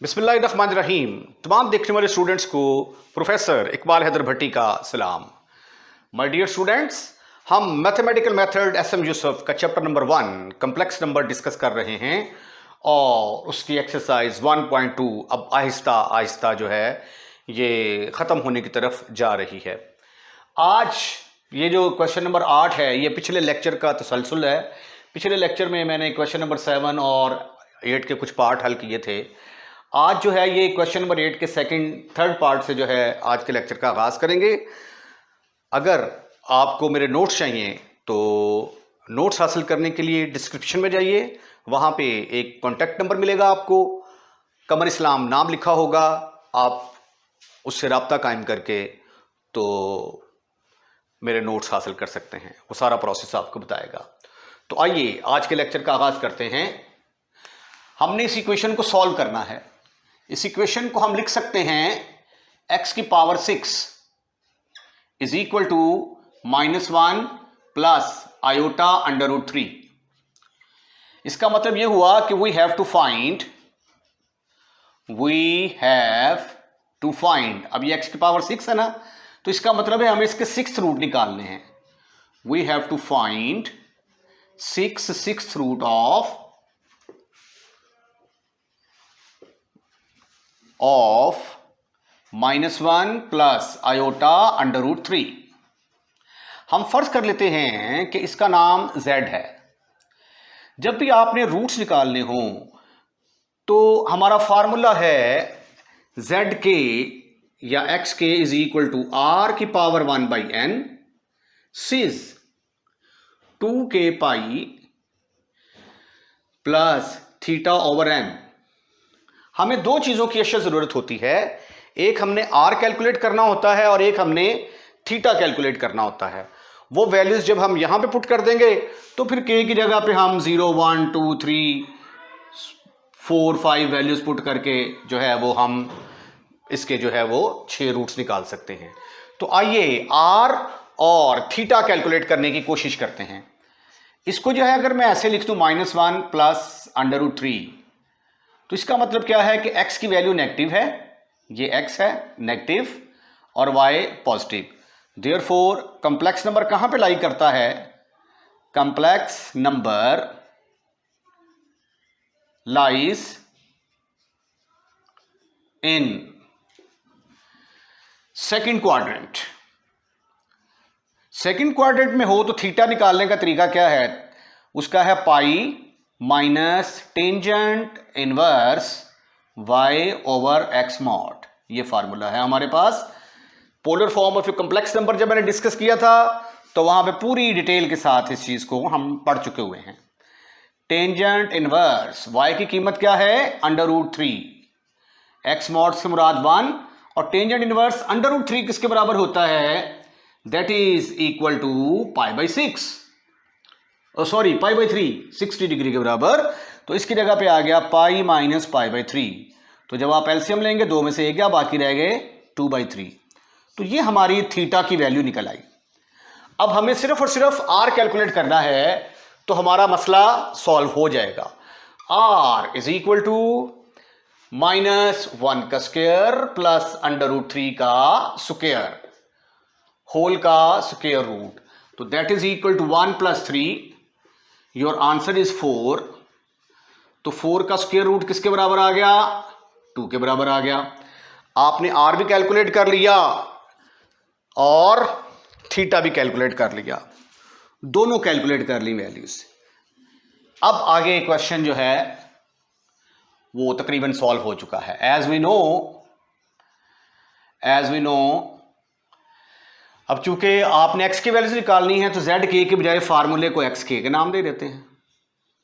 बिस्मिल्लाहिर्रहमानिर्रहीम। तमाम देखने वाले स्टूडेंट्स को प्रोफेसर इकबाल हैदर भट्टी का सलाम। माय डियर स्टूडेंट्स, हम मैथमेटिकल मेथड एसएम यूसुफ का chapter number 1 complex number discuss कर रहे हैं और उसकी एक्सरसाइज 1.2 अब आहिस्ता आहिस्ता जो है ये ख़त्म होने की तरफ जा रही है। आज ये जो क्वेश्चन नंबर 8 है ये पिछले लेक्चर का तसलसल है। पिछले लेक्चर में मैंने क्वेश्चन नंबर 7 और 8 के कुछ पार्ट हल किए थे। आज जो है ये क्वेश्चन नंबर 8 के थर्ड पार्ट से जो है आज के लेक्चर का आगाज़ करेंगे। अगर आपको मेरे नोट्स चाहिए तो नोट्स हासिल करने के लिए डिस्क्रिप्शन में जाइए, वहाँ पे एक कॉन्टैक्ट नंबर मिलेगा आपको, कमर इस्लाम नाम लिखा होगा, आप उससे रब्ता कायम करके तो मेरे नोट्स हासिल कर सकते हैं। वो सारा प्रोसेस आपको बताएगा। तो आइए आज के लेक्चर का आगाज़ करते हैं। हमने इस इक्वेशन को सॉल्व करना है। इस इक्वेशन को हम लिख सकते हैं x की power 6 is equal to -1 plus iota under root 3। इसका मतलब यह हुआ कि वी हैव टू फाइंड अब ये x की पावर 6 है ना, तो इसका मतलब है हमें इसके 6th रूट निकालने हैं। We have to find 6th root of -1 plus iota under root 3। हम फर्ज कर लेते हैं कि इसका नाम z है। जब भी आपने रूट्स निकालने हो तो हमारा फार्मूला है z के या x के इज इक्वल टू r की power 1/n cis 2k pi plus theta over n। हमें दो चीजों की अशद जरूरत होती है, एक हमने r कैलकुलेट करना होता है और एक हमने थीटा कैलकुलेट करना होता है। वो वैल्यूज जब हम यहां पे पुट कर देंगे तो फिर k की जगह पे हम 0 1 2 3 4 5 वैल्यूज पुट करके जो है वो हम इसके जो है वो 6 रूट्स निकाल सकते हैं। तो आइए r और थीटा कैलकुलेट करने की कोशिश करते हैं। इसको जो है अगर मैं ऐसे लिख दूं -1 प्लस अंडर रूट 3, तो इसका मतलब क्या है कि x की वैल्यू नेगेटिव है, ये x है नेगेटिव और y positive. Therefore complex number कहां पे लाई करता है? Complex number lies in second quadrant. Second quadrant में हो तो थीटा निकालने का तरीका क्या है? उसका है pi minus tangent inverse y over x mod. ये फार्मूला है हमारे पास। Polar form of a complex number जब मैंने डिस्कस किया था तो वहां पे पूरी डिटेल के साथ इस चीज को हम पढ़ चुके हुए हैं। टेंजेंट इनवर्स y की कीमत क्या है? Under root 3। x मॉड से मुराद 1 और टेंजेंट इनवर्स अंडर रूट 3 किसके बराबर होता है? That is equal to π/6, sorry π/3, 60 degree के बराबर। तो इसकी जगह पे आ गया पाई माइनस π/3। तो जब आप एलसीएम लेंगे 2 में से 1 गया, बाकी रह गए 2/3। तो ये हमारी थीटा की वैल्यू निकल आई। अब हमें सिर्फ और सिर्फ r कैलकुलेट करना है तो हमारा मसला सॉल्व हो जाएगा। r इज इक्वल टू -1 का स्क्वायर प्लस अंडर रूट 3 का स्क्वायर होल का स्क्वायर रूट। तो that is equal to 1 + 3। Your answer is 4। तो 4 का स्क्वायर रूट किसके बराबर आ गया? 2 के बराबर आ गया। आपने r भी कैलकुलेट कर लिया और थीटा भी कैलकुलेट कर लिया, दोनों कैलकुलेट कर ली वैल्यूज। अब आगे क्वेश्चन जो है वो तकरीबन सॉल्व हो चुका है। एज वी नो अब चूंकि आपने x की वैल्यूज निकालनी है तो z के के बजाय फार्मूले को x के नाम दे देते हैं।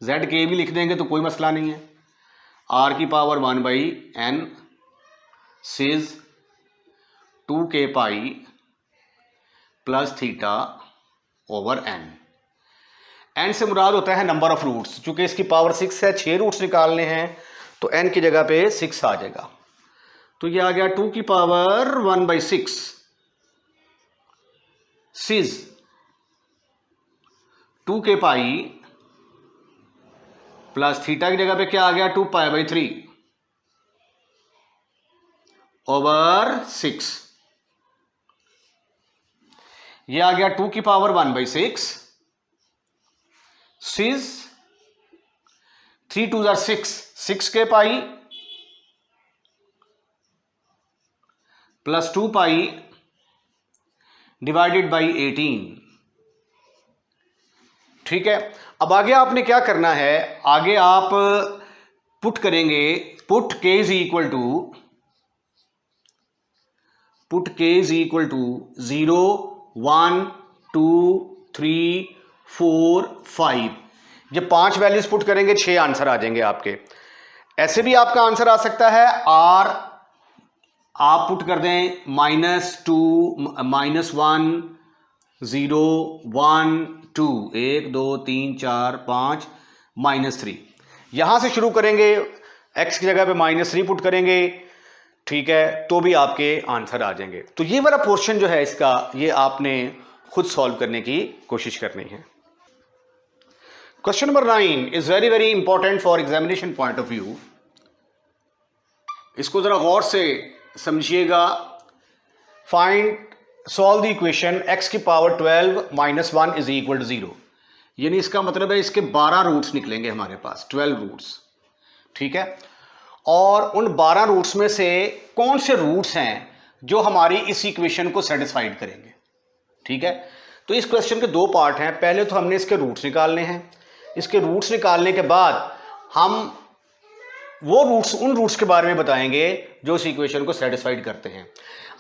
z के भी लिख देंगे तो कोई मसला नहीं है। r की power 1/n cis 2k pi plus theta over n से मुराद होता है नंबर ऑफ रूट्स। चूंकि इसकी पावर 6 है, 6 रूट्स निकालने हैं तो n की जगह पे 6 आ जाएगा। तो ये आ गया 2 की पावर 1/6 सिज 2k पाई प्लस थीटा की जगह पे क्या आ गया? 2π/3। ओवर 6, ये आ गया 2 की पावर 1/6, 3 2 6, 6 के pi plus 2 pi divided by 18। ठीक है, अब आगे आपने क्या करना है, आगे आप पुट करेंगे, put k is equal to 0 1 2 3 4 5, जब 5 वैल्यूज पुट करेंगे 6 आंसर आ जाएंगे आपके। ऐसे भी आपका आंसर आ सकता है r, आप पुट कर दें -2 -1 0 1 2 1 2 3 4 5 -3, यहां से शुरू करेंगे, x की जगह पे -3 पुट करेंगे, ठीक है, तो भी आपके आंसर आ जाएंगे। तो ये वाला पोर्शन जो है इसका, ये आपने खुद सॉल्व करने की कोशिश करनी है। Question number 9 is very very important for examination point of view. इसको जरा गौर से समझिएगा। Find solve the equation x की पावर 12 - 1 इज इक्वल टू 0, यानी इसका मतलब है इसके 12 रूट्स निकलेंगे हमारे पास, 12 रूट्स। ठीक है, और उन 12 रूट्स में से कौन से रूट्स हैं जो हमारी इस इक्वेशन को सेटिस्फाइड करेंगे। ठीक है, तो इस क्वेश्चन के दो पार्ट हैं। पहले तो हमने इसके रूट्स निकालने हैं, इसके रूट्स निकालने के बाद हम वो रूट्स, उन रूट्स के बारे में बताएंगे जो इस इक्वेशन को सेटिस्फाइड करते हैं।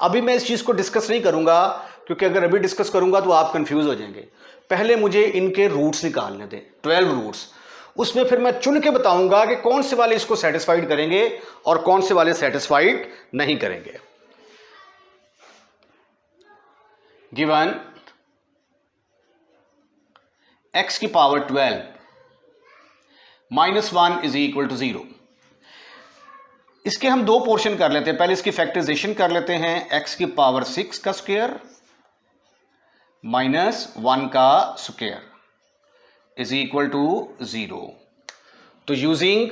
अभी मैं इस चीज़ को डिस्कस नहीं करूंगा, क्योंकि अगर अभी डिस्कस करूंगा तो आप कंफ्यूज हो जाएंगे। पहले मुझे इनके रूट्स निकालने दें, 12 रूट्स, उसमें फिर मैं चुन के बताऊंगा कि कौन से वाले इसको सेटिस्फाइड करेंगे और कौन से वाले सेटिस्फाइड नहीं करेंगे। गिवन x की पावर 12 -1 इज इक्वल टू 0। इसके हम दो पोर्शन कर लेते हैं। पहले इसकी फैक्टराइजेशन कर लेते हैं, x की पावर 6 का स्क्वायर -1 का स्क्वायर इज इक्वल टू 0। तो using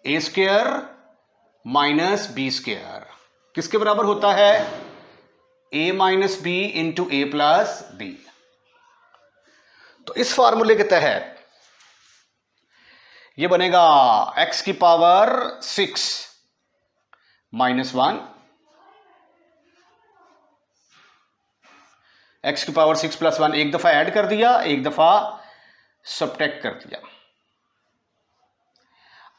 a square minus b square किसके बराबर होता है, a minus B into a plus b. तो इस फार्मूले के तहत ये बनेगा x की पावर 6 -1, x की पावर 6 + 1, एक दफा ऐड कर दिया, एक दफा सब्ट्रैक्ट कर दिया।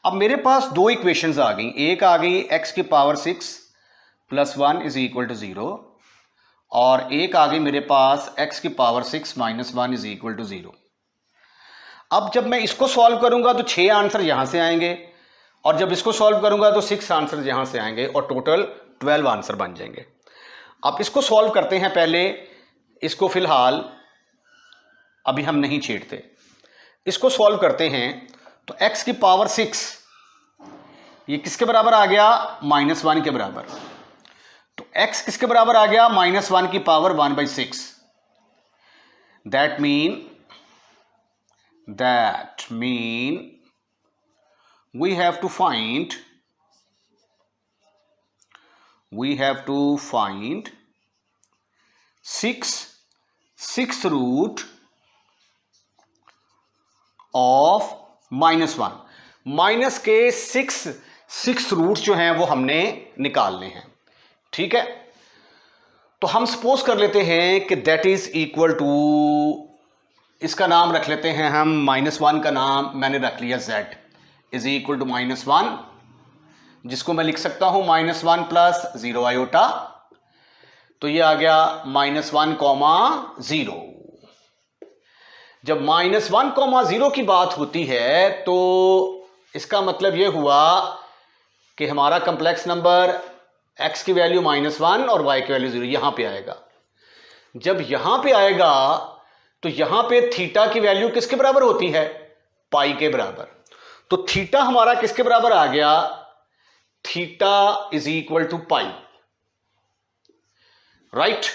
अब मेरे पास दो इक्वेशंस आ गई। एक आ गई x की पावर 6 + 1 इज इक्वल टू 0, और एक आ गई मेरे पास x की पावर 6 - 1 इज इक्वल टू 0। अब जब मैं इसको सॉल्व करूंगा तो 6 आंसर यहां से आएंगे, और जब इसको सॉल्व करूंगा तो 6 आंसर यहां से आएंगे, और टोटल 12 आंसर बन जाएंगे। अब इसको सॉल्व करते हैं। पहले इसको फिलहाल अभी हम नहीं छेड़ते, इसको सॉल्व करते हैं। तो x की पावर 6 ये किसके बराबर आ गया, -1 के बराबर। तो x किसके बराबर आ गया, -1 की power 1/6। That mean we have to find 6th root of -1। Minus के 6 रूट्स जो हैं वो हमने निकालने हैं। ठीक है, तो हम सपोज कर लेते हैं कि दैट इज इक्वल टू, इसका नाम रख लेते हैं हम, -1 का नाम मैंने रख लिया z इज इक्वल टू -1, जिसको मैं लिख सकता हूं -1 + 0 आयोटा। तो ये आ गया -1, 0। जब -1, 0 की बात होती है तो इसका मतलब ये हुआ कि हमारा कंप्लेक्स नंबर x की वैल्यू -1 और y की वैल्यू 0 यहां पे आएगा। जब यहां पे आएगा तो यहां पे थीटा की वैल्यू किसके बराबर होती है, पाई के बराबर। तो थीटा हमारा किसके बराबर आ गया, theta is equal to pi. Right,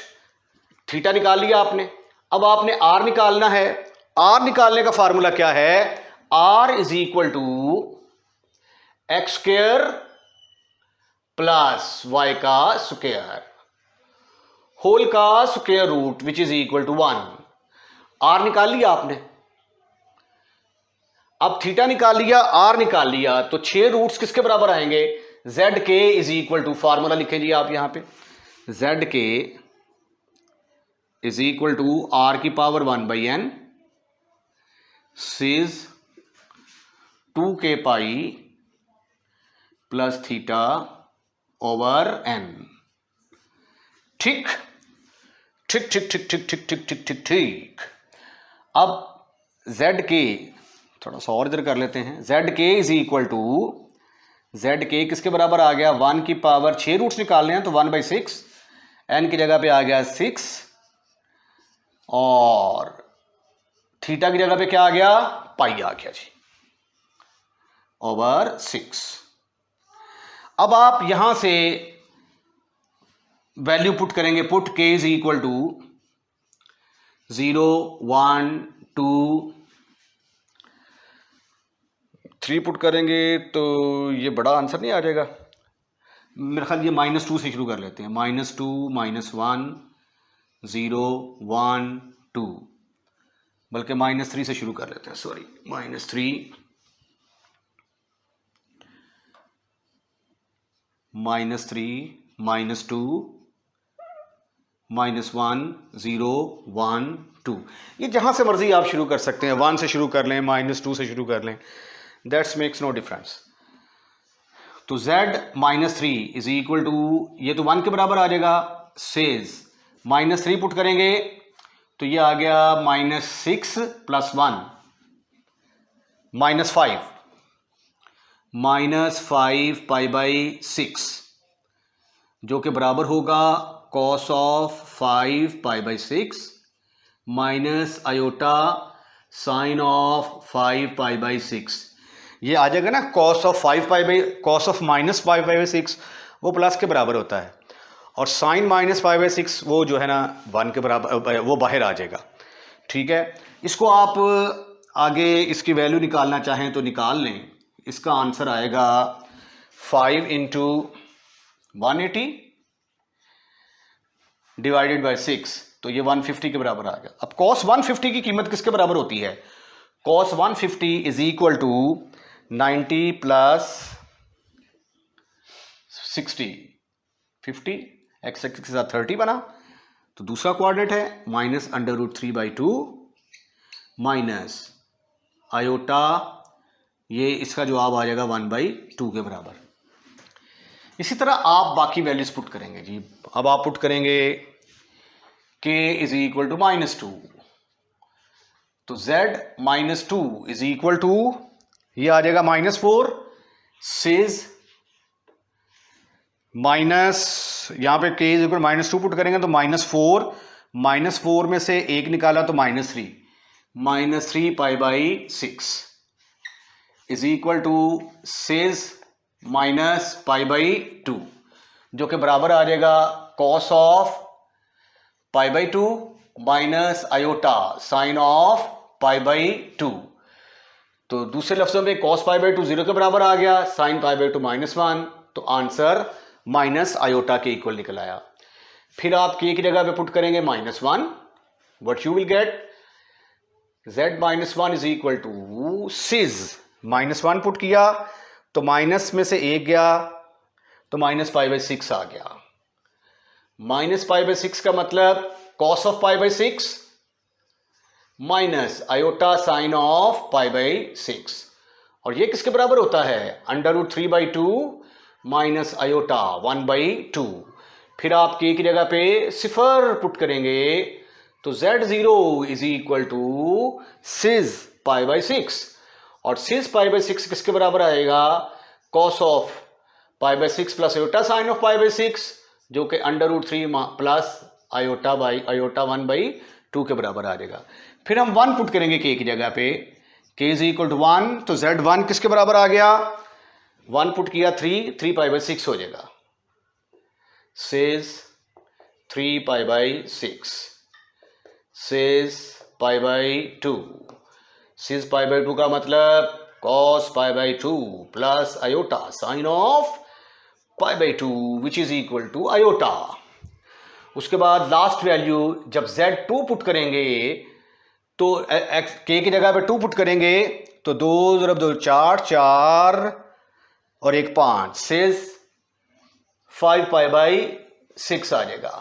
theta निकाल लिया आपने। अब आपने आर निकालना है। आर निकालने का फार्मूला क्या है, r is equal to x square plus y का स्क्वायर होल का square root which is equal to 1। R निकाल लिया आपने, अब थीटा निकाल लिया, आर निकाल लिया, तो 6 रूट्स किसके बराबर आएंगे? जेड के इज इक्वल टू, फार्मूला लिखेंगे आप यहां पे, जेड के इज इक्वल टू आर की power 1/n cis 2k pi plus theta over n। ठीक ठीक ठीक ठीक ठीक ठीक ठीक ठीक ठीक ठीक। अब जेड के थोड़ा सा और इधर कर लेते हैं, जेड के इज इक्वल टू, जेड के किसके बराबर आ गया? 1 की पावर 6 रूट्स निकालने हैं तो 1/6, n की जगह पे आ गया 6 और थीटा की जगह पे क्या आ गया? पाई आ गया जी, ओवर 6। अब आप यहां से वैल्यू पुट करेंगे, put k is equal to 0 1 2 3 put करेंगे तो ये बड़ा आंसर नहीं आ जाएगा मेरे ख्याल। ये -2 से शुरू कर लेते हैं, -2 -1 0 1 2, बल्कि -3 से शुरू कर लेते हैं, सॉरी -3 -2 -1 0 1 2। ये जहां से मर्जी आप शुरू कर सकते हैं, 1 से शुरू कर लें, -2 से शुरू कर लें, दैट्स मेक्स नो डिफरेंस। तो z -3 इज इक्वल टू, ये तो 1 के बराबर आ जाएगा, सेज -3 पुट करेंगे तो ये आ गया -6 + 1 -5 π/6 जो कि बराबर होगा cos of 5 π/6 minus iota sine of 5 π/6। ये आ जाएगा ना, cos ऑफ -5/6 वो प्लस के बराबर होता है, और साइन -5/6 वो जो है ना 1 के बराबर, वो बाहर आ जाएगा। ठीक है, इसको आप आगे इसकी वैल्यू निकालना चाहें तो निकाल लें। इसका आंसर आएगा 5 × 180 डिवाइडेड बाय 6, तो ये 150 के बराबर आ गया। अब cos 150 की कीमत किसके बराबर होती है? cos 150 is equal to 90 + 60 50, x axis के साथ 30 बना, तो दूसरा कोऑर्डिनेट है -√3/2 माइनस आयोटा, ये इसका जवाब आ जाएगा 1/2 के बराबर। इसी तरह आप बाकी वैल्यूज पुट करेंगे जी। अब आप पुट करेंगे k इज इक्वल टू -2, तो z -2 इज इक्वल टू, ये आ जाएगा -4 सिज माइनस, यहां पे k इज इक्वल -2 पुट करेंगे तो -4 में से 1 निकाला तो -3 π/6 इज इक्वल टू सिज -π/2 जो कि बराबर आ जाएगा cos of π/2 minus iota sine of π/2। तो दूसरे लफ्जों में cos π/2 0 के बराबर आ गया, साइन π/2 -1, तो आंसर माइनस आयोटा के इक्वल निकल आया। फिर आप k की जगह पे पुट करेंगे -1, what you will get, z -1 is equal to cis, -1 put किया तो माइनस में से 1 गया तो -π/6 आ गया। -π/6 का मतलब cos of π/6 minus iota sine of π/6, और ये किसके बराबर होता है? √3/2 माइनस आयोटा 1/2। फिर आप k की जगह पे 0 पुट करेंगे तो z0 इज इक्वल टू सिज π/6, और सिज π/6 किसके बराबर आएगा? cos of π/6 plus iota sine of π/6 जो कि √3 प्लस आयोटा 1/2 के बराबर आ जाएगा। फिर हम 1 पुट करेंगे k की जगह पे, k इज इक्वल टू 1, तो z1 किसके बराबर आ गया? 1 पुट किया 3 π/6 हो जाएगा, सेज 3 π/6 सेज π/2, सिज π/2 का मतलब cos pi by 2 plus iota sine of pi by 2 which is equal to iota. उसके बाद लास्ट वैल्यू जब z2 पुट करेंगे तो k की जगह पे 2 पुट करेंगे तो 2 × 2 4 4 और 1 5 सिज 5 पाई बाई 6 आ जाएगा।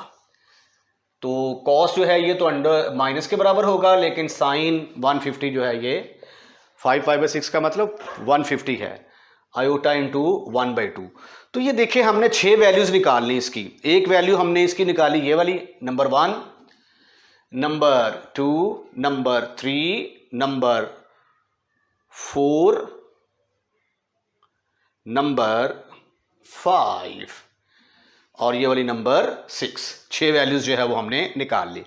तो कॉस जो है ये तो अंडर माइनस के बराबर होगा, लेकिन साइन 150 जो है ये 5 पाई बाई 6 का मतलब 150 है, आयोटा इंटू 1/2। तो ये देखिए हमने 6 वैल्यूज निकालनी इसकी। एक वैल्यू हमने इसकी निकाली ये वाली number 1, number 2, number 3, number 4, number 5 और ये वाली नंबर 6। 6 वैल्यूज जो है वो हमने निकाल ली।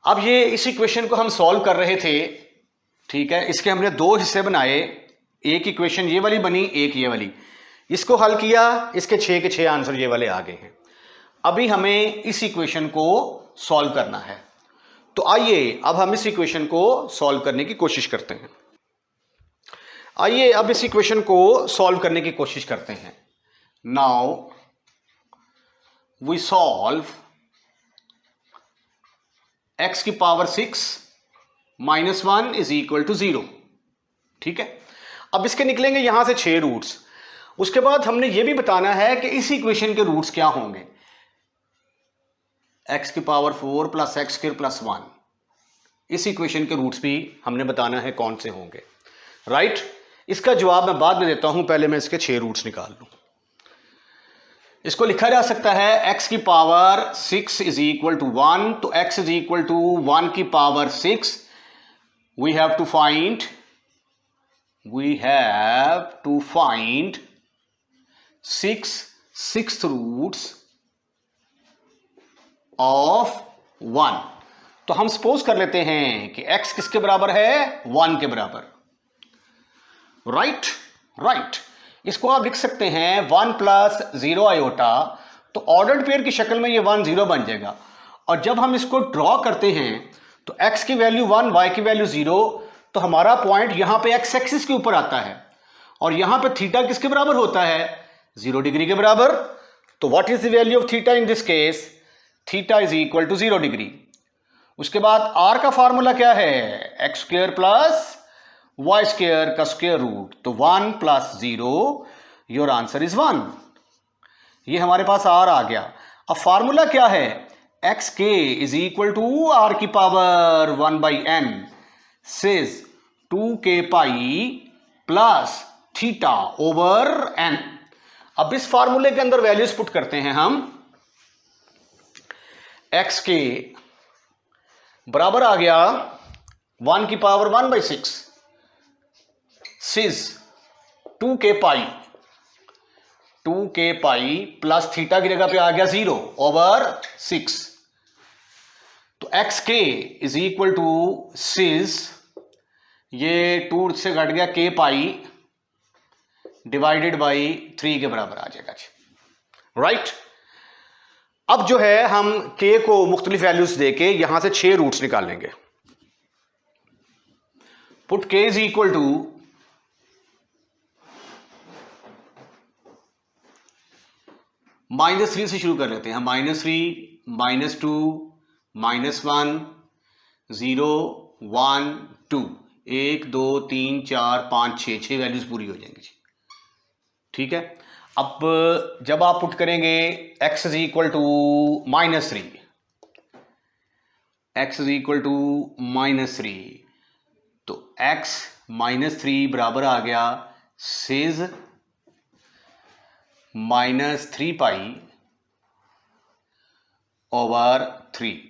अब ये इस इक्वेशन को हम सॉल्व कर रहे थे, ठीक है। इसके हमने 2 हिस्से बनाए, एक इक्वेशन ये वाली बनी, एक ये वाली। इसको हल किया, इसके 6 के 6 आंसर ये वाले आ गए हैं। अभी हमें इस इक्वेशन को सॉल्व करना है। तो आइए अब हम इस इक्वेशन को सॉल्व करने की कोशिश करते हैं। आइए अब इस इक्वेशन को सॉल्व करने की कोशिश करते हैं। नाउ we solve x की power 6 minus 1 is equal to 0, ठीक है। अब इसके निकलेंगे यहां से 6 रूट्स। उसके बाद हमने यह भी बताना है कि इस इक्वेशन के रूट्स क्या होंगे। x की power 4 plus x square plus 1, इस इक्वेशन के रूट्स भी हमने बताना है कौन से होंगे, राइट। इसका जवाब मैं बाद में देता हूं, पहले मैं इसके 6 रूट्स निकाल लूं। इसको लिखा जा सकता है x की पावर 6 इज इक्वल टू 1, तो x इज इक्वल टू 1 की power 6। We have to find 6 roots of 1। तो हम सपोज कर लेते हैं कि x किसके बराबर है, 1 के बराबर, राइट। इसको आप लिख सकते हैं 1 प्लस 0 आयोटा, तो ऑर्डर्ड पेयर की शक्ल में ये 1 0 बन जाएगा। और जब हम इसको ड्रॉ करते हैं तो x की वैल्यू 1, y की वैल्यू 0, तो हमारा पॉइंट यहां पे x एक्सिस के ऊपर आता है और यहां पे थीटा किसके बराबर होता है, 0 डिग्री के बराबर। तो what is the value of theta in this case, theta is equal to 0 degree. उसके बाद r का फार्मूला क्या है, x square plus y square का स्क्वायर रूट, तो 1 प्लस 0, योर आंसर इज 1। ये हमारे पास r आ गया। अब फार्मूला क्या है, एक्स के इज इक्वल टू आर की power 1/n cis 2k pi plus theta over n। अब इस फार्मूले के अंदर वैल्यूज पुट करते हैं हम। एक्स के बराबर आ गया 1 की पावर 1/6 सिज 2k पाई प्लस थीटा की जगह पे आ गया 0 ओवर 6। तो एक्स के इज इक्वल टू सिज, ये 2 से घट गया k पाई डिवाइडेड बाई 3 के बराबर आ जाएगा, राइट। अब जो है हम k को मुख्तलिफ वैल्यूज देके यहां से 6 रूट्स निकाल लेंगे। Put k is equal to -3 से शुरू कर लेते हैं। -3, -2, -1, 0, 1, 2, 1 2 3 4 5 6 वैल्यूज पूरी हो जाएंगी, ठीक है। अब जब आप पुट करेंगे x इज इक्वल टू -3, तो x -3 बराबर आ गया सिज -3 पाई ओवर 3,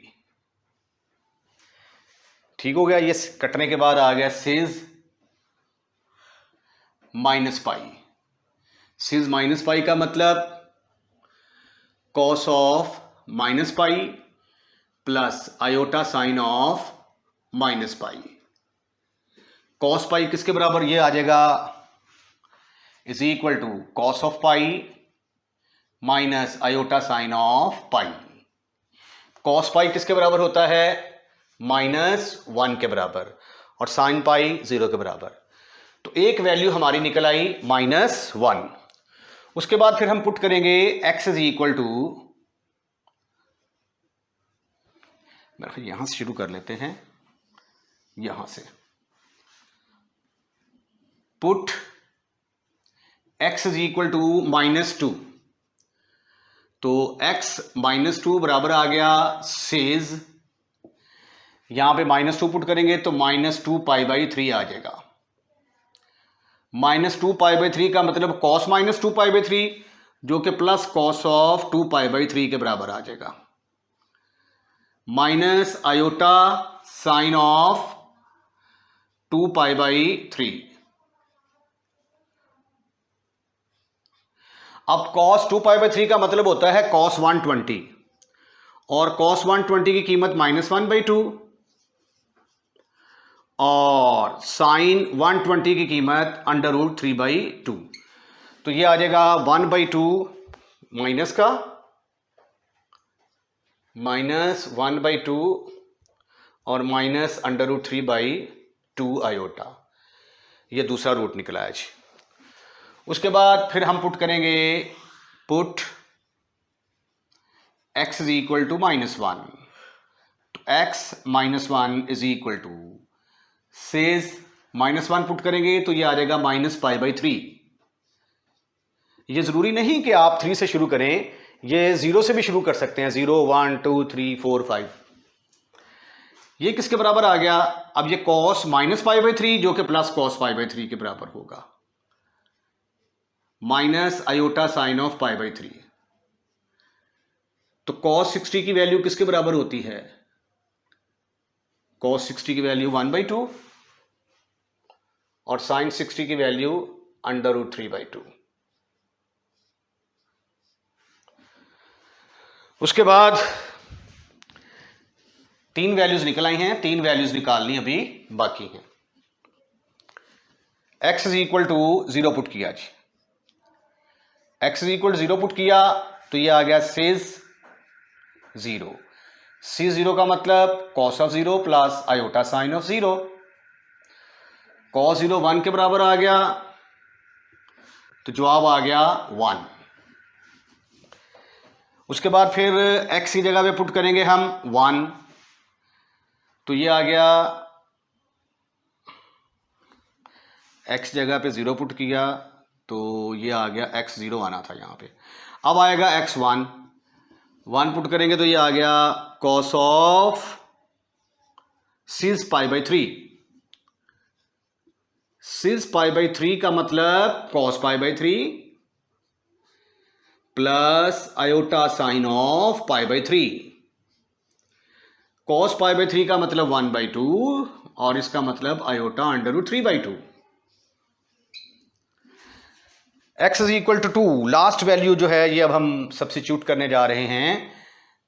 ठीक हो गया। ये कटने के बाद आ गया सिज -पाई। सिज -पाई का मतलब कॉस ऑफ -पाई plus iota sine of -pi. Cos pi किसके बराबर, ये आ जाएगा is equal to cos of pi minus iota sine of pi. Cos pi किसके बराबर होता है, -1 के बराबर, और साइन पाई 0 के बराबर। तो एक वैल्यू हमारी निकल आई -1। उसके बाद फिर हम पुट करेंगे x इज इक्वल टू, यहां से शुरू कर लेते हैं, यहां से put x is equal to -2। तो x -2 बराबर आ गया सेज, यहां पे -2 पुट करेंगे तो -2 π/3 आ जाएगा। -2 π/3 का मतलब cos -2 π/3 जो कि प्लस cos ऑफ 2 π/3 के बराबर आ जाएगा, माइनस आयोटा साइन ऑफ 2 π/3। अब cos 2 π/3 का मतलब होता है cos 120, और cos 120 की कीमत -1/2 और साइन 120 की कीमत √3/2। तो ये आ जाएगा 1/2 माइनस का -1/2 और माइनस √3/2 आयोटा, ये दूसरा रूट निकला है जी। उसके बाद फिर हम पुट करेंगे, put x is equal to -1। तो x -1 is equal to cis -1 put करेंगे तो ये आ जाएगा -π/3। ये जरूरी नहीं कि आप 3 से शुरू करें, ये 0 से भी शुरू कर सकते हैं, 0 1 2 3 4 5। ये किसके बराबर आ गया? अब ये cos -π/3 जो कि प्लस cos π/3 के बराबर होगा, माइनस आयोटा साइन ऑफ π/3। तो cos 60 की वैल्यू किसके बराबर होती है? cos 60 की वैल्यू 1/2 और साइन 60 की वैल्यू √3/2। उसके बाद 3 वैल्यूज निकल आई हैं, 3 वैल्यूज निकालनी अभी बाकी हैं। x is equal to 0 put किया जी, x is equal to 0 put किया तो ये आ गया सेज 0। C0 का मतलब cos of 0 plus iota sine of 0। cos 0 1 के बराबर आ गया तो जवाब आ गया 1। उसके बाद फिर x की जगह पे पुट करेंगे हम 1, तो ये आ गया, x जगह पे 0 पुट किया तो ये आ गया, x 0 आना था यहाँ पे। अब आएगा x 1 पुट करेंगे तो ये आ गया cos ऑफ सिज π/3। सिज π/3 का मतलब cos π/3 plus iota sine of π/3। cos π/3 का मतलब 1/2 और इसका मतलब iota √3/2। x is equal to 2, last value जो है ये अब हम सब्स्टिट्यूट करने जा रहे हैं।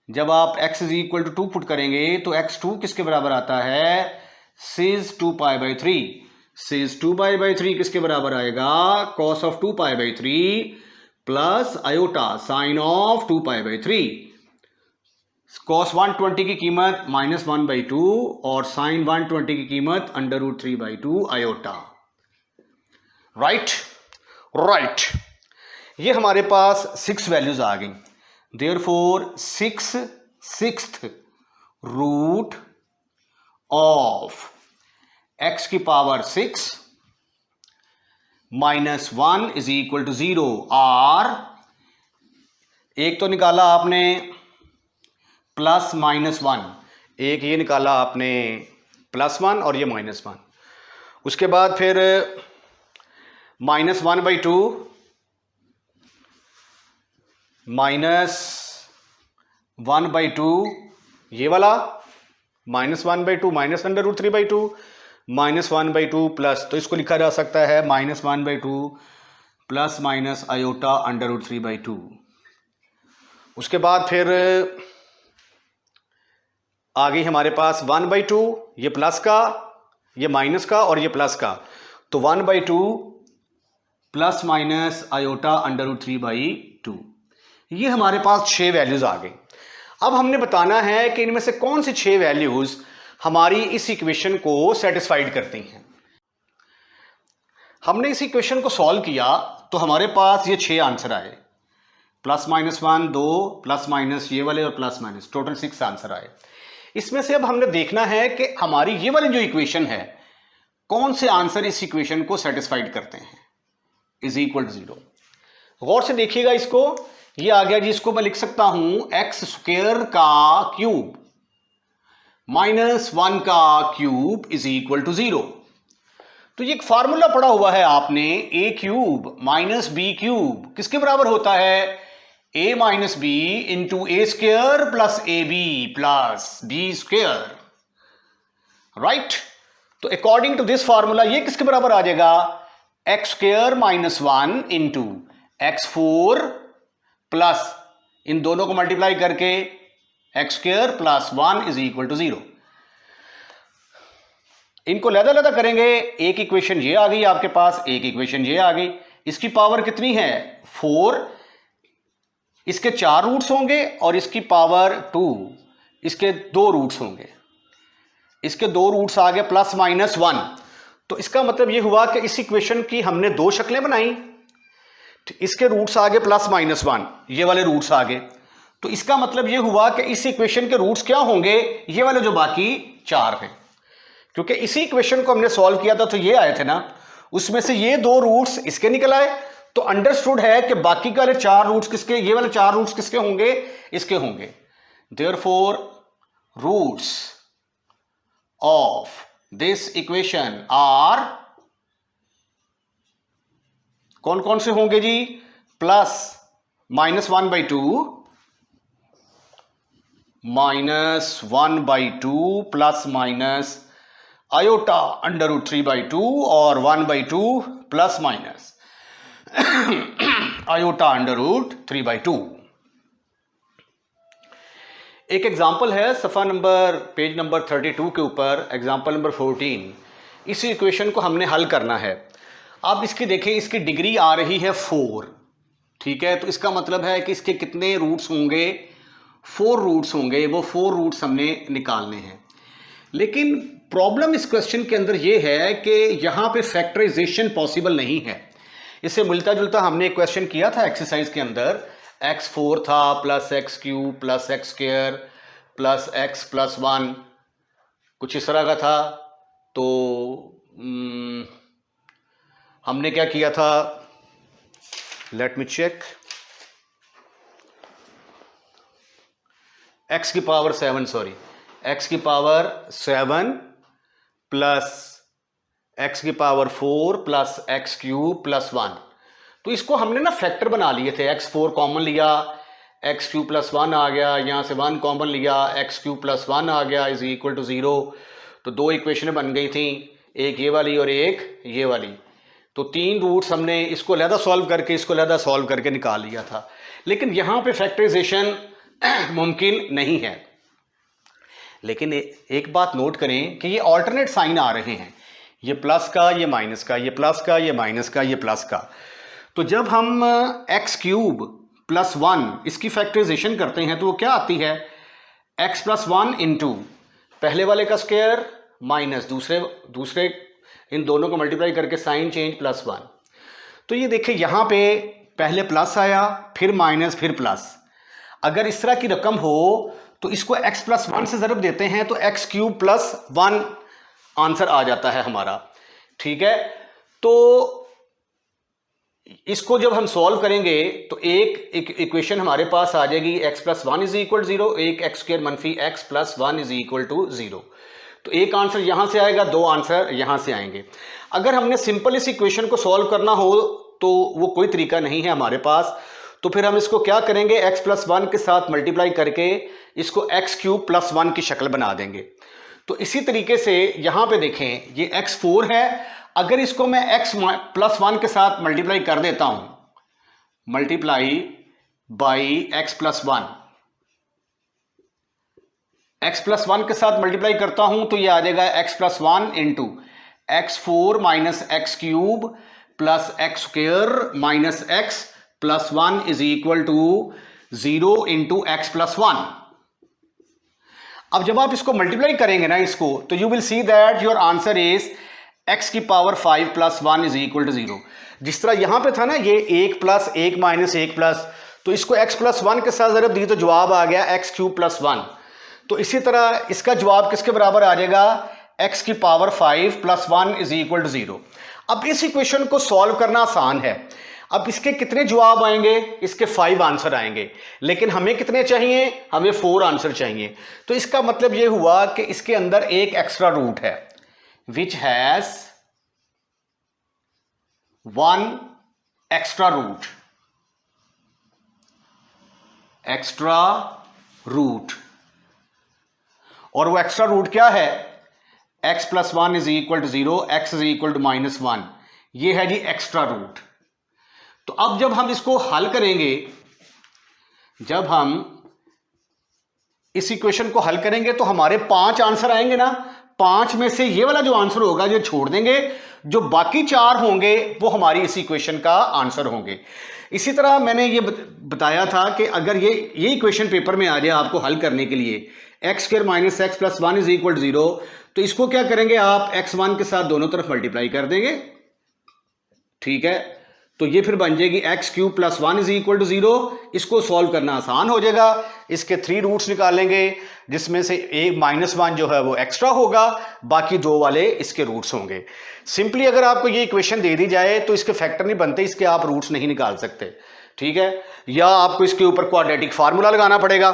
जब आप x is equal to 2 put करेंगे तो x2 किसके बराबर आता है? सिज 2 π/3। सिज 2 π/3 किसके बराबर आएगा? cos of 2 π/3 plus iota sine of 2 π/3। cos 120 की कीमत -1/2 और साइन 120 की कीमत √3/2 आयोटा। राइट, ये हमारे पास 6 वैल्यूज आ गई। Therefore 6th root of x की पावर 6 -1 इज इक्वल टू 0 और एक तो निकाला आपने +-1, एक ये निकाला आपने +1 और ये -1। उसके बाद फिर -1/2 -1/2 ये वाला, -1/2 माइनस √3/2 -1/2 प्लस, तो इसको लिखा जा सकता है -1/2 प्लस माइनस आयोटा √3/2। उसके बाद फिर आ गई हमारे पास 1/2, ये प्लस का, ये माइनस का और ये प्लस का, तो 1/2 प्लस माइनस आयोटा √3/2। ये हमारे पास 6 वैल्यूज आ गई। अब हमने बताना है कि इनमें से कौन सी 6 वैल्यूज हमारी इस इक्वेशन को सेटिस्फाइड करती हैं। हमने इस इक्वेशन को सॉल्व किया तो हमारे पास ये 6 आंसर आए, प्लस माइनस 1 2 प्लस माइनस ये वाले और प्लस माइनस, टोटल 6 आंसर आए। इसमें से अब हमने देखना है कि हमारी ये वाली जो इक्वेशन है कौन से आंसर इस इक्वेशन को सेटिस्फाइड करते हैं, इज इक्वल टू 0। गौर से देखिएगा इसको, ये आ गया जी, इसको मैं लिख सकता हूं एक्स स्क्वायर का क्यूब माइनस 1 का क्यूब इज इक्वल टू 0। तो ये एक फार्मूला पढ़ा हुआ है आपने, A cube minus B cube किसके बराबर होता है, A minus B into A square plus A B plus B square, right. तो अकॉर्डिंग टू दिस फार्मूला ये किसके बराबर आ जाएगा, X square minus 1 into X 4 plus इन दोनों को मल्टीप्लाई करके X square plus 1 is equal to 0। इनको लहदा करेंगे, एक इक्वेशन ये आ गई आपके पास, एक इक्वेशन ये आ गई। इसकी पावर कितनी है 4, इसके 4 रूट्स होंगे और इसकी पावर 2, इसके 2 रूट्स होंगे। इसके 2 रूट्स आ गए प्लस माइनस 1। तो इसका मतलब ये हुआ कि इस इक्वेशन की हमने 2 शक्लें बनाई। इसके रूट्स आ गए प्लस माइनस 1, ये वाले रूट्स आ गए। तो इसका मतलब ये हुआ कि इस इक्वेशन के रूट्स क्या होंगे, ये वाले जो बाकी 4 हैं। क्योंकि इसी इक्वेशन को हमने सॉल्व किया था तो ये आए थे ना, उसमें से ये 2 रूट्स इसके निकल आए। तो अंडरस्टूड है कि बाकी के वाले 4 रूट्स किसके, ये वाले 4 रूट्स किसके होंगे, इसके होंगे। Therefore roots of this equation are, कौन कौन से होंगे जी, plus minus 1/2 minus 1/2 plus minus iota under root 3/2 और 1/2 plus minus iota under root 3/2। एक एग्जाम्पल है सफ़ा नंबर पेज नंबर 32 के ऊपर, एग्जाम्पल नंबर 14। इस इक्वेशन को हमने हल करना है। आप इसकी देखें, इसकी डिग्री आ रही है 4, ठीक है। तो इसका मतलब है कि इसके कितने रूट्स होंगे, 4 रूट्स होंगे। वो 4 रूट्स हमने निकालने हैं। लेकिन प्रॉब्लम इस क्वेश्चन के अंदर ये है कि यहाँ पे फैक्टराइजेशन पॉसिबल नहीं है। इससे मिलता जुलता हमने एक क्वेश्चन किया था एक्सरसाइज के अंदर, x4 था plus x cube plus x square plus x plus 1, कुछ इस तरह का था। तो हमने क्या किया था, लेट मी चेक, x की पावर 7, सॉरी, x की पावर 7 प्लस x की power 4 plus x cube plus 1। तो इसको हमने ना फैक्टर बना लिए थे। x4 कॉमन लिया, एक्स क्यूब प्लस 1 आ गया, यहाँ से 1 कॉमन लिया, एक्स क्यूब प्लस 1 आ गया इज इक्वल टू 0। तो 2 इक्वेशनें बन गई थी, एक ये वाली और एक ये वाली। तो 3 रूट्स हमने इसको अलहदा सॉल्व करके, इसको अलहदा सॉल्व करके निकाल लिया था। लेकिन यहाँ पे फैक्टराइजेशन मुमकिन नहीं है। लेकिन एक बात नोट करें कि ये ऑल्टरनेट साइन आ रहे हैं, ये प्लस का, ये माइनस का, ये प्लस का, ये माइनस का, ये प्लस का। तो जब हम एक्स क्यूब प्लस 1 इसकी फैक्टराइजेशन करते हैं तो वो क्या आती है, एक्स प्लस 1 इंटू पहले वाले का स्क्वायर माइनस दूसरे इन दोनों को मल्टीप्लाई करके साइन चेंज प्लस 1। तो ये देखिए यहाँ पे पहले प्लस आया, फिर माइनस, फिर प्लस। अगर इस तरह की रकम हो तो इसको x प्लस 1 से ज़रब देते हैं तो एक्स क्यूब प्लस 1 आंसर आ जाता है हमारा, ठीक है। तो इसको जब हम सॉल्व करेंगे तो एक इक्वेशन हमारे पास आ जाएगी x प्लस 1 इज इक्वल 0, एक एक्स स्क्वायर मनफी x plus 1 is equal to 0। तो एक आंसर यहां से आएगा, 2 आंसर यहां से आएंगे। अगर हमने सिंपल इस इक्वेशन को सॉल्व करना हो तो वो कोई तरीका नहीं है हमारे पास। तो फिर हम इसको क्या करेंगे, x प्लस 1 के साथ मल्टीप्लाई करके इसको एक्स क्यूब प्लस 1 की शक्ल बना देंगे। तो इसी तरीके से यहाँ पे देखें, ये x4 है, अगर इसको मैं x प्लस 1 के साथ मल्टीप्लाई कर देता हूँ, multiply by x plus 1, x plus 1 के साथ मल्टीप्लाई करता हूँ तो ये आ जाएगा x plus 1 into x4 minus x cube plus x square minus x plus 1 is equal to 0 into x plus 1। अब जब आप इसको मल्टीप्लाई करेंगे ना इसको, तो you will see that your answer is x की power 5 plus 1 is equal to 0। जिस तरह यहां पे था ना ये 1 प्लस 1 माइनस 1 प्लस, तो इसको x प्लस 1 के साथ जरूर दी तो जवाब आ गया x क्यूब प्लस 1। तो इसी तरह इसका जवाब किसके बराबर आ जाएगा, x की power 5 plus 1 is equal to 0। अब इस इक्वेशन को सॉल्व करना आसान है। अब इसके कितने जवाब आएंगे, इसके 5 आंसर आएंगे, लेकिन हमें कितने चाहिए, हमें 4 आंसर चाहिए। तो इसका मतलब यह हुआ कि इसके अंदर एक एक्स्ट्रा रूट है which has 1 extra root, extra root. और वो एक्स्ट्रा रूट क्या है, x plus 1 is equal to 0, x is equal to minus 1। ये है जी एक्स्ट्रा रूट। तो अब जब हम इसको हल करेंगे, जब हम इस इक्वेशन को हल करेंगे तो हमारे 5 आंसर आएंगे ना। 5 में से ये वाला जो आंसर होगा ये छोड़ देंगे, जो बाकी 4 होंगे वो हमारी इस इक्वेशन का आंसर होंगे। इसी तरह मैंने ये बताया था कि अगर ये इक्वेशन पेपर में आ जाए आपको हल करने के लिए, x square minus x plus 1 is equal to 0, तो इसको क्या करेंगे आप, x1 के साथ दोनों तरफ मल्टीप्लाई कर देंगे, ठीक है। तो ये फिर बन जाएगी x cube plus 1 is equal to 0। इसको सॉल्व करना आसान हो जाएगा। इसके 3 रूट्स निकालेंगे, जिसमें से एक माइनस 1 जो है वो एक्स्ट्रा होगा, बाकी 2 वाले इसके रूट्स होंगे। सिंपली अगर आपको ये इक्वेशन दे दी जाए तो इसके फैक्टर नहीं बनते, इसके आप रूट्स नहीं निकाल सकते, ठीक है। या आपको इसके ऊपर क्वाड्रेटिक फार्मूला लगाना पड़ेगा।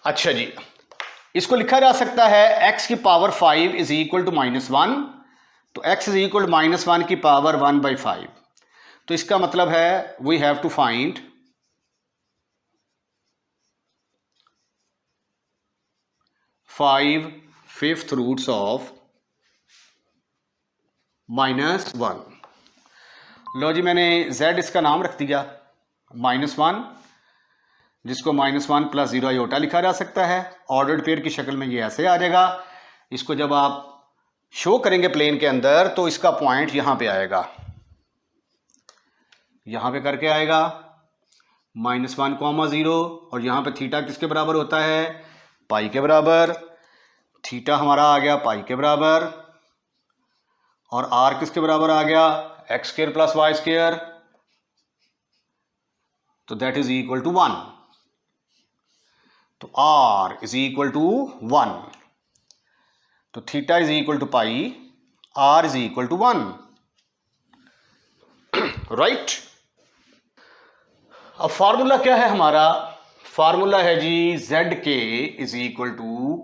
अच्छा जी, इसको लिखा जा सकता है x की power 5 is equal to minus 1। तो x is equal to minus 1 की पावर 1/5। तो इसका मतलब है we have to find five fifth roots of minus 1। लो जी, मैंने z इसका नाम रख दिया -1, जिसको -1 प्लस 0 आयोटा लिखा जा सकता है। ऑर्डर्ड पेयर की शक्ल में ये ऐसे आ जाएगा। इसको जब आप शो करेंगे प्लेन के अंदर तो इसका पॉइंट यहां पे आएगा, यहां पे करके आएगा -1, 0, और यहां पे थीटा किसके बराबर होता है, पाई के बराबर। थीटा हमारा आ गया पाई के बराबर, और आर किसके बराबर आ गया, x square plus y square. तो दैट इज इक्वल टू 1। तो r इज इक्वल टू 1। तो theta is equal to pi, r is equal to 1, right. अब फार्मूला क्या है हमारा, फार्मूला है जी z के इज इक्वल टू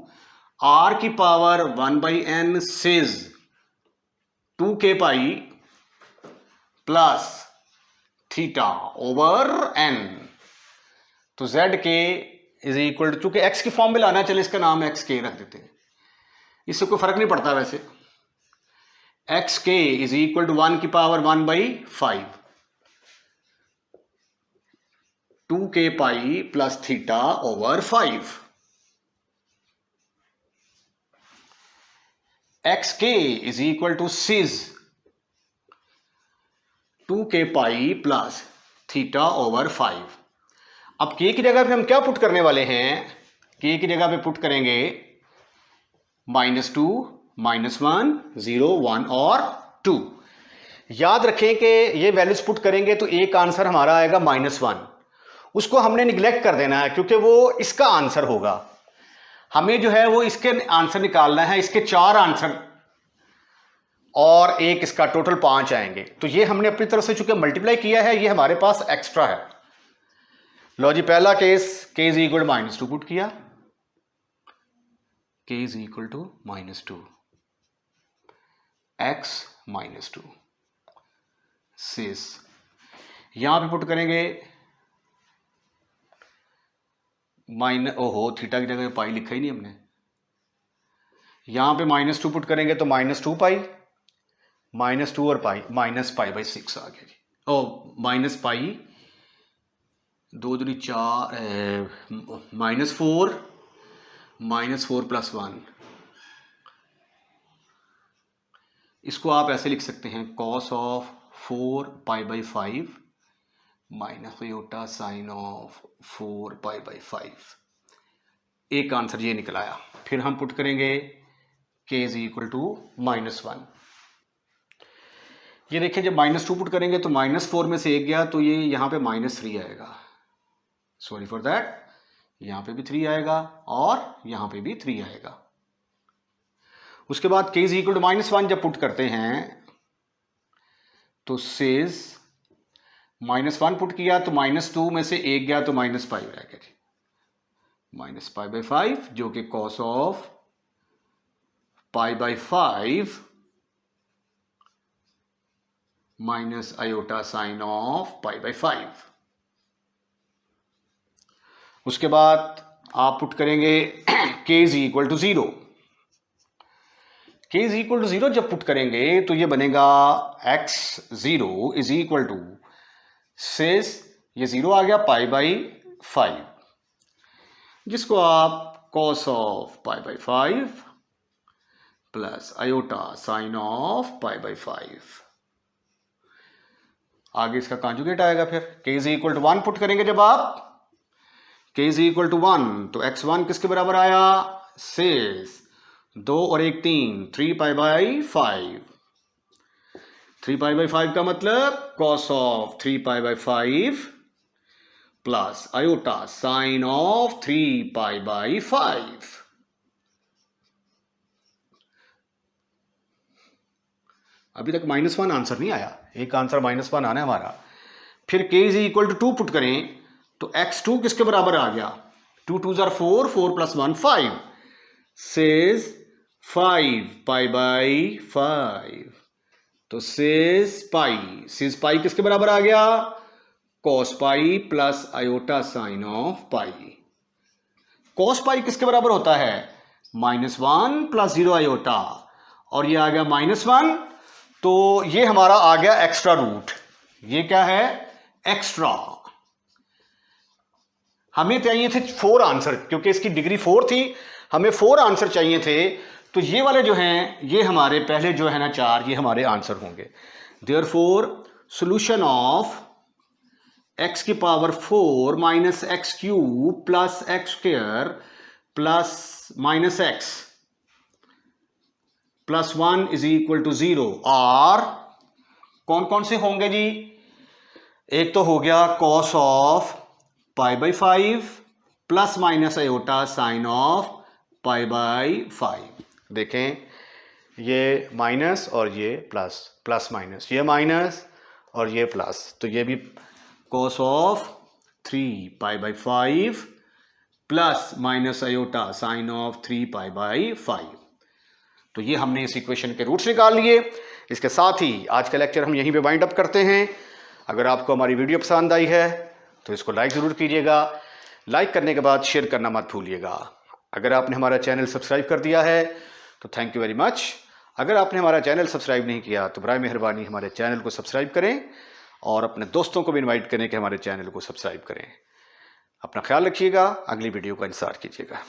r की power 1/n cis 2k pi plus theta over n। तो z के इज इक्वल टू, चूंकि x की फॉर्म में लाना, चले इसका नाम x के रख देते हैं, इससे कोई फर्क नहीं पड़ता वैसे। एक्स के इज इक्वल टू 1 की power 1/5, 2k pi plus theta over 5। X के इज इक्वल टू सिज 2k pi plus theta over 5। अब k की जगह पे हम क्या पुट करने वाले हैं, k की जगह पे पुट करेंगे -2, -1, 0, 1 और 2। याद रखें कि ये वैल्यूज पुट करेंगे तो एक आंसर हमारा आएगा -1। उसको हमने निगलेक्ट कर देना है क्योंकि वो इसका आंसर होगा। हमें जो है वो इसके आंसर निकालना है, इसके 4 आंसर और एक इसका, टोटल 5 आएंगे। तो ये हमने अपनी तरफ से चूंकि मल्टीप्लाई किया है, ये हमारे पास एक्स्ट्रा है। लो जी, पहला case k is equal to -2 put किया, k is equal to -2, x -2 cis, यहां पे पुट करेंगे ओहो थीटा की जगह पाई लिखा ही नहीं हमने। यहां पे -2 पुट करेंगे तो -2 पाई, -2 और पाई, -π/6 आ गया जी। ओ -π, 2 दूनी 4, -4, -4 प्लस 1। इसको आप ऐसे लिख सकते हैं, cos of 4π/5 minus iota sine of 4π/5। एक आंसर ये निकल आया। फिर हम पुट करेंगे k इज इक्वल टू -1। ये देखिए जब -2 पुट करेंगे तो -4 में से 1 गया तो ये यहाँ पे -3 आएगा, सॉरी फॉर दैट, यहाँ पे भी 3 आएगा और यहाँ पे भी 3 आएगा। उसके बाद k इज इक्वल टू -1 जब पुट करते हैं तो सेज -1 पुट किया तो -2 में से 1 गया तो -5 रह गया जी, -π/5 जो कि cos of π/5 minus iota sine of π/5। उसके बाद आप पुट करेंगे k is equal to 0। k is equal to 0 जब पुट करेंगे तो ये बनेगा x0 is equal to, says ये 0 आ गया π/5, जिसको आप cos of π/5 plus iota sine of π/5, आगे इसका कॉन्जुगेट आएगा। फिर k is equal to 1 put करेंगे जब आप, k इज इक्वल टू 1 तो x1 किसके बराबर आया, सेज 2 और 1 3, 3π/5। 3π/5 का मतलब cos of 3π/5 plus iota sine of 3π/5। अभी तक -1 आंसर नहीं आया, एक आंसर -1 आना है हमारा। फिर k is equal to 2 put करें तो x2 किसके बराबर आ गया, 2 2 जार 4, 4 + 1 5, सेज 5π/5, तो सेज पाई किसके बराबर आ गया, cos pi plus iota sine of pi. cos पाई किसके बराबर होता है, -1 + 0 आयोटा, और ये आ गया -1, तो ये हमारा आ गया एक्स्ट्रा रूट। ये क्या है, एक्स्ट्रा। हमें चाहिए थे 4 आंसर, क्योंकि इसकी डिग्री 4 थी, हमें 4 आंसर चाहिए थे, तो ये वाले जो हैं ये हमारे पहले जो है ना 4, ये हमारे आंसर होंगे। देयरफॉर सॉल्यूशन ऑफ x की power 4 minus x³ plus x² plus -x plus 1 is equal to 0 और कौन कौन से होंगे जी, एक तो हो गया cos of π/5 plus minus iota sine of π/5। देखें ये माइनस और ये प्लस, प्लस माइनस, ये माइनस और ये प्लस, तो ये भी cos of 3π/5 plus minus iota sine of 3π/5। तो ये हमने इस इक्वेशन के रूट्स निकाल लिए। इसके साथ ही आज का लेक्चर हम यहीं पे वाइंड अप करते हैं। अगर आपको हमारी वीडियो पसंद आई है तो इसको लाइक ज़रूर कीजिएगा, लाइक करने के बाद शेयर करना मत भूलिएगा। अगर आपने हमारा चैनल सब्सक्राइब कर दिया है तो थैंक यू वेरी मच। अगर आपने हमारा चैनल सब्सक्राइब नहीं किया तो बराए मेहरबानी हमारे चैनल को सब्सक्राइब करें और अपने दोस्तों को भी इनवाइट करें कि हमारे चैनल को सब्सक्राइब करें। अपना ख्याल रखिएगा, अगली वीडियो का इंतज़ार कीजिएगा।